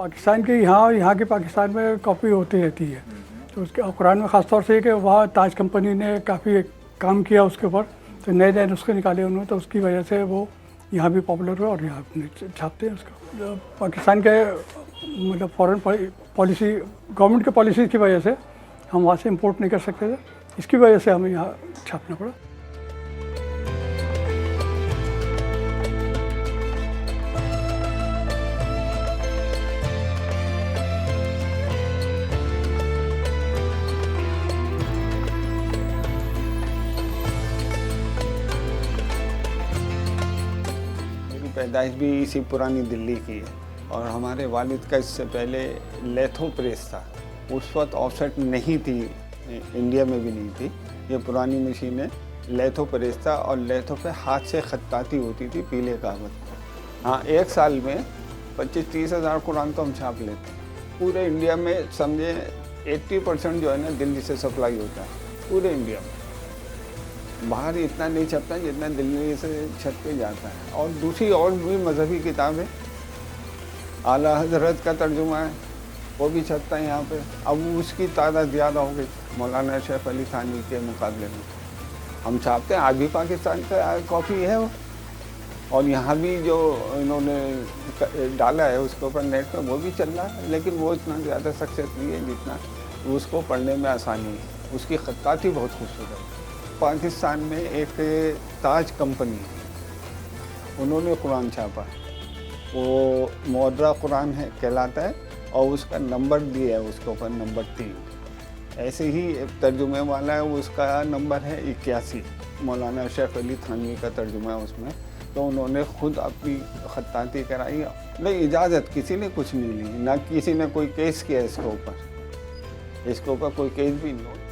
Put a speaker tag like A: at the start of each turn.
A: पाकिस्तान की यहाँ की पाकिस्तान में कॉपी होती रहती है। तो उसके कुरान में ख़ास तौर से कि वहाँ ताज कंपनी ने काफ़ी काम किया उसके ऊपर, तो नए नए नुस्खे निकाले उन्होंने, तो उसकी वजह से वो यहाँ भी पॉपुलर हुआ और यहाँ छापते हैं उसको। पाकिस्तान के मतलब फॉरेन पॉलिसी, गवर्नमेंट के पॉलिसी की वजह से हम वहाँ से इंपोर्ट नहीं कर सकते थे, इसकी वजह से हमें यहाँ छापना पड़ा।
B: पैदाइश भी इसी पुरानी दिल्ली की है और हमारे वालिद का इससे पहले लेथो प्रेस था। उस वक्त ऑफसेट नहीं थी, इंडिया में भी नहीं थी। ये पुरानी मशीनें लेथो प्रेस था और लेथो पे हाथ से खत्ताती होती थी पीले कागज पर। हाँ, एक साल में 25-30 हज़ार कुरान तो हम छाप लेते। पूरे इंडिया में समझे 80% जो है ना दिल्ली से सप्लाई होता है पूरे इंडिया में। बाहर इतना नहीं छपता जितना दिल्ली से छप के जाता है। और दूसरी और भी मजहबी किताबें, आला हजरत का तर्जुमा है, वो भी छपता है यहाँ पे। अब उसकी तादाद ज़्यादा हो गई मौलाना शैफ अली थानवी के मुकाबले में। हम छापते हैं, आज भी पाकिस्तान का कॉपी है वो। और यहाँ भी जो इन्होंने डाला है उसके ऊपर नेट पर, वो भी चल रहा है, लेकिन वो इतना ज़्यादा सक्सेस नहीं है जितना उसको पढ़ने में आसानी है। उसकी खत्ताती बहुत खूबसूरत है। पाकिस्तान में एक ताज कंपनी, उन्होंने कुरान छापा, वो मुअर्रा कुरान है कहलाता है और उसका नंबर दिया है उसके ऊपर, नंबर 3। ऐसे ही एक तर्जुमे वाला है, उसका नंबर है 81। मौलाना शैफ अली थानवी का तर्जुमा है उसमें। तो उन्होंने खुद अपनी खत्ताती कराई, नहीं इजाज़त किसी ने कुछ नहीं ली, ना किसी ने कोई केस किया इसके ऊपर कोई केस भी नहीं।